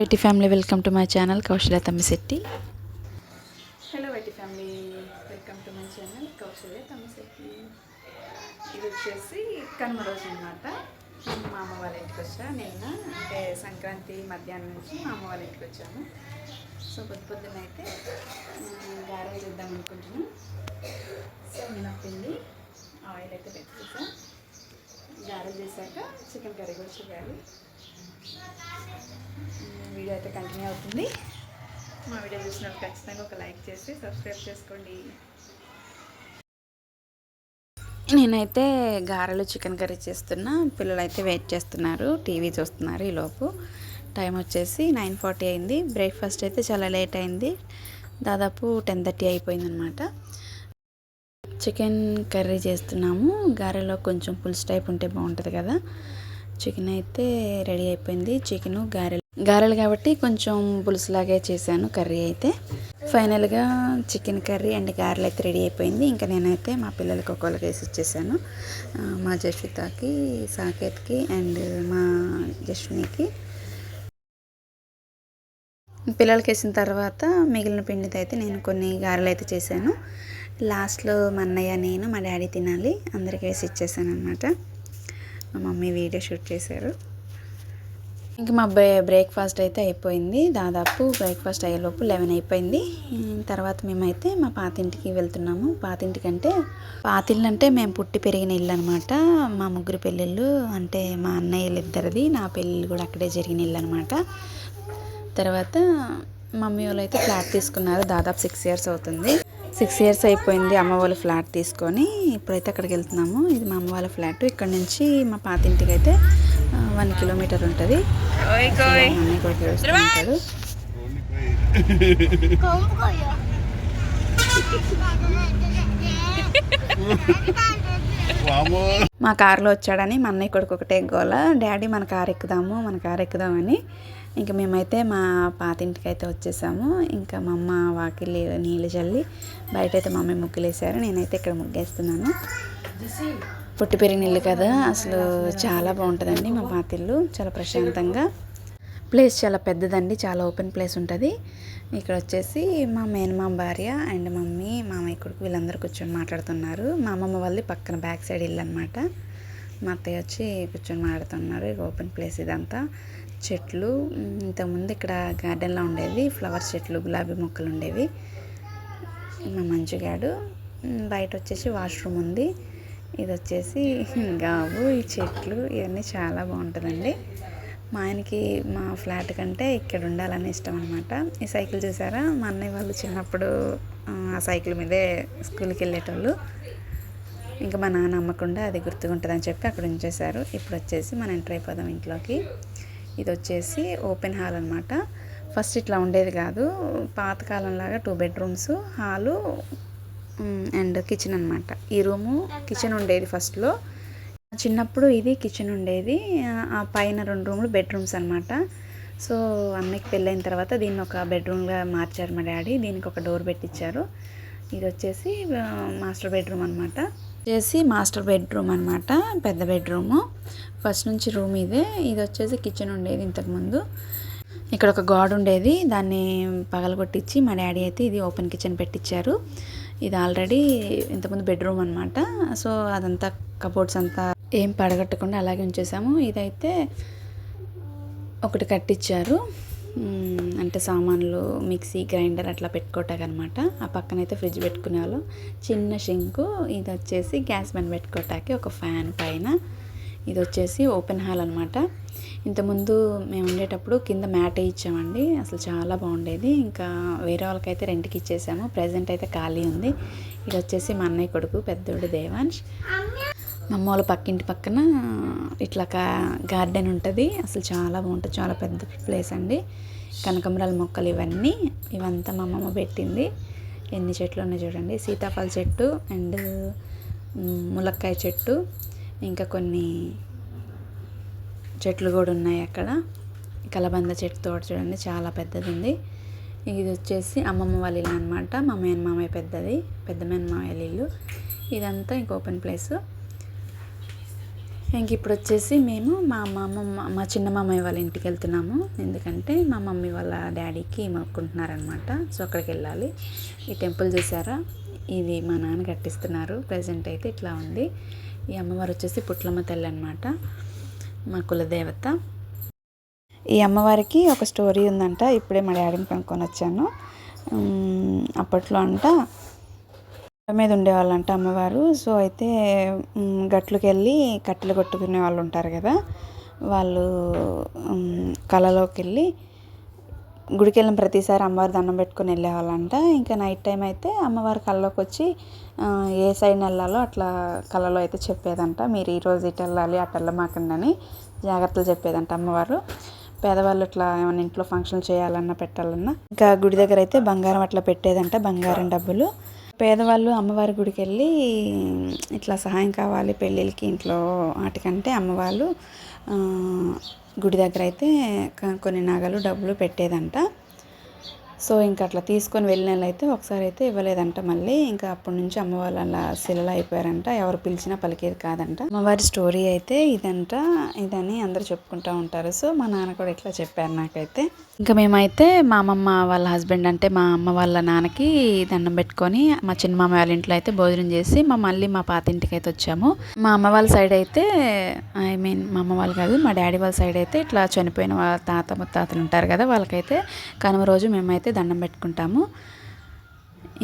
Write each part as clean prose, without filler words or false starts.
YT family welcome to my channel Kousalya Tammisetti. Hello YT family welcome to my channel Kousalya Tammisetti. ఇది వచ్చేసి కనుమ రోజు అనమాట. మా అమ్మ వాళ్ళ ఇంటికి వచ్చా నిన్న, అంటే సంక్రాంతి మధ్యాహ్నం నుంచి మా అమ్మ వాళ్ళ ఇంటికి వచ్చాము. సో పొద్దున్న అయితే గారెలు చేద్దాం అనుకుంటున్నాం. సో మినప్పిండి ఆయిల్ అయితే పెట్టేసా. గారెలు చేశాక చికెన్ కర్రీ కూడా చేయాలి. వీడియో అయితే కంటిన్యూ అవుతుంది. మా వీడియో చూసినప్పుడు ఖచ్చితంగా ఒక లైక్ చేసి సబ్స్క్రైబ్ చేసుకోండి. నేనైతే గారెలు చికెన్ కర్రీ చేస్తున్నా. పిల్లలు అయితే వెయిట్ చేస్తున్నారు, టీవీ చూస్తున్నారు. ఈలోపు టైం వచ్చేసి 9:40 అయింది. బ్రేక్ఫాస్ట్ అయితే చాలా లేట్ అయింది, దాదాపు 10:30 అయిపోయిందనమాట. చికెన్ కర్రీ చేస్తున్నాము. గారెలో కొంచెం పులుసు టైప్ ఉంటే బాగుంటుంది కదా. చికెన్ అయితే రెడీ అయిపోయింది. చికెను గారెలు కాబట్టి కొంచెం పులుసులాగే చేశాను కర్రీ అయితే. ఫైనల్గా చికెన్ కర్రీ అండ్ గారెలు అయితే రెడీ అయిపోయింది. ఇంకా నేనైతే మా పిల్లలకి ఒక్కొక్కరికి వేసి ఇచ్చేసాను. మా జస్వితకి, సాకేత్కి అండ్ మా జస్వినికి. పిల్లలకి వేసిన తర్వాత మిగిలిన పిండితో అయితే నేను కొన్ని గారెలు అయితే చేశాను. లాస్ట్లో మా అన్నయ్య, నేను, మా డాడీ తినాలి. అందరికీ వేసి ఇచ్చేసాను అనమాట. మా మమ్మీ వీడియో షూట్ చేశారు. ఇంక మా బ్రేక్ఫాస్ట్ అయితే అయిపోయింది. దాదాపు బ్రేక్ఫాస్ట్ అయ్యేలోపు 11 అయిపోయింది. తర్వాత మేమైతే మా పాతింటికి వెళ్తున్నాము. పాతిల్లు అంటే మేము పుట్టి పెరిగిన ఇల్లు అనమాట. మా ముగ్గురు పెళ్ళిళ్ళు, అంటే మా అన్నయ్యలు ఇద్దరిది, నా పెళ్ళిళ్ళు కూడా అక్కడే జరిగిన ఇల్లు అనమాట. తర్వాత మమ్మీ వాళ్ళు అయితే ఫ్లాట్ తీసుకున్నారు. దాదాపు 6 years అవుతుంది. 6 years అయిపోయింది అమ్మ వాళ్ళ ఫ్లాట్ తీసుకొని. ఇప్పుడైతే అక్కడికి వెళ్తున్నాము. ఇది మా అమ్మ వాళ్ళ ఫ్లాట్. ఇక్కడ నుంచి మా పాతింటికి అయితే 1 kilometer ఉంటుంది. అన్నీ కూడా తెలుస్తుంటారు. మా కారులో వచ్చాడని మా అన్నయ్య కొడుకు ఒకటే గోల, డాడీ మన కారు ఎక్కుదామని. ఇంకా మేమైతే మా పాతింటికి అయితే వచ్చేసాము. ఇంకా మా అమ్మ వాకిలి నీళ్ళు చల్లి బయట అయితే మా అమ్మ ముగ్గులేసారు. నేనైతే ఇక్కడ ముగ్గేస్తున్నాను. పుట్టి పెరిగిన ఇల్లు కదా, అసలు చాలా బాగుంటుందండి మా పాతిల్లు. చాలా ప్రశాంతంగా, ప్లేస్ చాలా పెద్దదండి, చాలా ఓపెన్ ప్లేస్ ఉంటుంది. ఇక్కడ వచ్చేసి మా మేనమామ భార్య అండ్ మమ్మీ, మామయ్య కొడుకు వీళ్ళందరూ కూర్చొని మాట్లాడుతున్నారు. మా అమ్మమ్మ వాళ్ళది పక్కన బ్యాక్ సైడ్ ఇల్లు అనమాట. మా అత్తయ్య వచ్చి కూర్చొని మాట్లాడుతున్నారు. ఇక ఓపెన్ ప్లేస్ ఇదంతా. చెట్లు, ఇంతకుముందు ఇక్కడ గార్డెన్లో ఉండేవి ఫ్లవర్స్ చెట్లు, గులాబీ మొక్కలు ఉండేవి. మా మంచుగాడు. బయట వచ్చేసి వాష్రూమ్ ఉంది. ఇది వచ్చేసి గావు, ఈ చెట్లు ఇవన్నీ చాలా బాగుంటుందండి. మా ఆయనకి మా ఫ్లాట్ కంటే ఇక్కడ ఉండాలని ఇష్టం అనమాట. ఈ సైకిల్ చూసారా, మా అన్నయ్య వాళ్ళు చిన్నప్పుడు ఆ సైకిల్ మీదే స్కూల్కి వెళ్ళేటోళ్ళు. ఇంకా మా నాన్న అమ్మకుండా అది గుర్తుగా ఉంటుందని చెప్పి అక్కడ ఉంచేశారు. ఇప్పుడు వచ్చేసి మనం ఎంటర్ అయిపోదాం ఇంట్లోకి. ఇది వచ్చేసి ఓపెన్ హాల్ అనమాట. ఫస్ట్ ఇట్లా ఉండేది కాదు, పాతకాలంలాగా 2 bedrooms, హాలు అండ్ కిచెన్ అనమాట. ఈ రూము కిచెన్ ఉండేది ఫస్ట్లో. చిన్నప్పుడు ఇది కిచెన్ ఉండేది. ఆ పైన 2 rooms బెడ్రూమ్స్ అనమాట. సో అన్నకి పెళ్ళైన తర్వాత దీన్ని ఒక బెడ్రూమ్గా మార్చారు మా డాడీ. దీనికి ఒక డోర్ పెట్టించారు. ఇది వచ్చేసి మాస్టర్ బెడ్రూమ్ అనమాట. మాస్టర్ బెడ్రూమ్ అనమాట, పెద్ద బెడ్రూము. ఫస్ట్ నుంచి రూమ్ ఇదే. ఇది వచ్చేసి కిచెన్ ఉండేది ఇంతకుముందు. ఇక్కడ ఒక గాడ్ ఉండేది, దాన్ని పగలగొట్టించి మా డాడీ అయితే ఇది ఓపెన్ కిచెన్ పెట్టించారు. ఇది ఆల్రెడీ ఇంతకుముందు బెడ్రూమ్ అనమాట. సో అదంతా కబోర్డ్స్ అంతా ఏం పడగొట్టకుండా అలాగే ఉంచేసాము. ఇదైతే ఒకటి కట్టించారు, అంటే సామాన్లు మిక్సీ గ్రైండర్ అట్లా పెట్టుకోవటానికి అనమాట. ఆ పక్కనైతే ఫ్రిడ్జ్ పెట్టుకునే వాళ్ళం. చిన్న షింకు. ఇది వచ్చేసి గ్యాస్ బండ్ పెట్టుకోవటానికి ఒక ఫ్యాన్ పైన. ఇది వచ్చేసి ఓపెన్ హాల్ అనమాట. ఇంతకుముందు మేము ఉండేటప్పుడు కింద మ్యాట్ ఇచ్చామండి, అసలు చాలా బాగుండేది. ఇంకా వేరే వాళ్ళకైతే రెంట్కి ఇచ్చేసాము. ప్రజెంట్ అయితే ఖాళీ ఉంది. ఇది వచ్చేసి మా అన్నయ్య కొడుకు పెద్దోడు దేవాంశ్. మా అమ్మ వాళ్ళ పక్కింటి పక్కన ఇట్లా గార్డెన్ ఉంటుంది. అసలు చాలా బాగుంటుంది, చాలా పెద్ద ప్లేస్ అండి. కనకంబరాల మొక్కలు ఇవంతా మా అమ్మమ్మ పెట్టింది. ఎన్ని చెట్లు ఉన్నాయి చూడండి. సీతాఫల చెట్టు అండ్ ములక్కాయ చెట్టు, ఇంకా కొన్ని చెట్లు కూడా ఉన్నాయి అక్కడ. కలబంద చెట్టు తోట చూడండి, చాలా పెద్దది ఉంది. ఇది వచ్చేసి అమ్మమ్మ వాళ్ళ ఇల్లు అనమాట. మా మేనమామయ్య పెద్ద మేనమామయ్య ఇల్లు. ఇదంతా ఇంక ఓపెన్ ప్లేస్. ఇంక ఇప్పుడు వచ్చేసి మేము మా చిన్న మామయ్య వాళ్ళ ఇంటికి వెళ్తున్నాము. ఎందుకంటే మా మమ్మీ వాళ్ళ డాడీకి మొక్కుకుంటున్నారనమాట. సో అక్కడికి వెళ్ళాలి. ఈ టెంపుల్ చూసారా, ఇది మా నాన్న కట్టిస్తున్నారు. ప్రజెంట్ అయితే ఇట్లా ఉంది. ఈ అమ్మవారు వచ్చేసి పుట్లమ్మ తల్లి అనమాట, మా కులదేవత. ఈ అమ్మవారికి ఒక స్టోరీ ఉందంట. ఇప్పుడే మా డాడీని కనుక్కొని వచ్చాను. అప్పట్లో అంట మీద ఉండేవాళ్ళంట అమ్మవారు. సో అయితే గట్లకి వెళ్ళి కట్టెలు కొట్టుకునే వాళ్ళు ఉంటారు కదా, వాళ్ళు కళలోకి వెళ్ళి గుడికి వెళ్ళిన ప్రతిసారి అమ్మవారి దండం పెట్టుకొని వెళ్ళేవాళ్ళంట. ఇంకా నైట్ టైం అయితే అమ్మవారి కళ్ళలోకి వచ్చి ఏ సైడ్ వెళ్ళాలో అట్లా కళలో అయితే చెప్పేదంట. మీరు ఈరోజు ఇటు వెళ్ళాలి, అటు వెళ్ళమాకండి అని జాగ్రత్తలు చెప్పేదంట అమ్మవారు. పేదవాళ్ళు ఇట్లా ఏమైనా ఇంట్లో ఫంక్షన్ చేయాలన్నా పెట్టాలన్నా ఇంకా గుడి దగ్గర అయితే బంగారం అట్లా పెట్టేదంట, బంగారం డబ్బులు. పేదవాళ్ళు అమ్మవారి గుడికి వెళ్ళి ఇట్లా సహాయం కావాలి పెళ్ళిళ్ళకి ఇంట్లో వాటికంటే అమ్మవాళ్ళు గుడి దగ్గర అయితే కొన్ని నగలు డబ్బులు పెట్టేదంట. సో ఇంకా అట్లా తీసుకొని వెళ్ళిన వాళ్ళైతే ఒకసారి అయితే ఇవ్వలేదంట. మళ్ళీ ఇంకా అప్పటి నుంచి అమ్మవాళ్ళు అలా శిలలు అయిపోయారంట. ఎవరు పిలిచినా పలికేది కాదంట. అమ్మవారి స్టోరీ అయితే ఇదని అందరూ చెప్పుకుంటూ ఉంటారు. సో మా నాన్న కూడా ఇట్లా చెప్పారు నాకైతే. ఇంకా మేమైతే మా అమ్మమ్మ వాళ్ళ హస్బెండ్ అంటే మా అమ్మ వాళ్ళ నాన్నకి దండం పెట్టుకొని మా చిన్న మామ వాళ్ళ ఇంట్లో అయితే భోజనం చేసి మళ్ళీ మా పాత ఇంటికి అయితే వచ్చాము. మా అమ్మ వాళ్ళ సైడ్ అయితే మా అమ్మ వాళ్ళు కాదు, మా డాడీ వాళ్ళ సైడ్ అయితే ఇట్లా చనిపోయిన వాళ్ళ తాత ముత్తాతలు ఉంటారు కదా, వాళ్ళకైతే కనుమ రోజు మేమైతే దండం పెట్టుకుంటాము.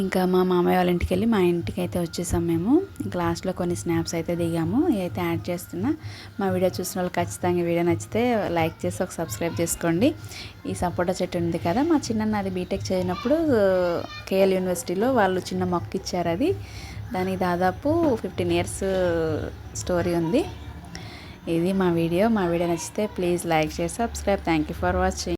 ఇంకా మా మామయ్య వాళ్ళ ఇంటికి వెళ్ళి మా ఇంటికి అయితే వచ్చేసాం మేము. ఇంకా లాస్ట్లో కొన్ని స్నాప్స్ అయితే దిగాము, ఇవైతే యాడ్ చేస్తున్నా. మా వీడియో చూసిన వాళ్ళు ఖచ్చితంగా వీడియో నచ్చితే లైక్ చేసి ఒక సబ్స్క్రైబ్ చేసుకోండి. ఈ సపోటా చెట్టు ఉంది కదా, మా చిన్న అది బీటెక్ చేయనప్పుడు కేఎల్ యూనివర్సిటీలో వాళ్ళు చిన్న మొక్క ఇచ్చారు. అది దానికి దాదాపు 15 years స్టోరీ ఉంది. ఇది మా వీడియో నచ్చితే ప్లీజ్ లైక్ చేసి subscribe. Thank you for watching.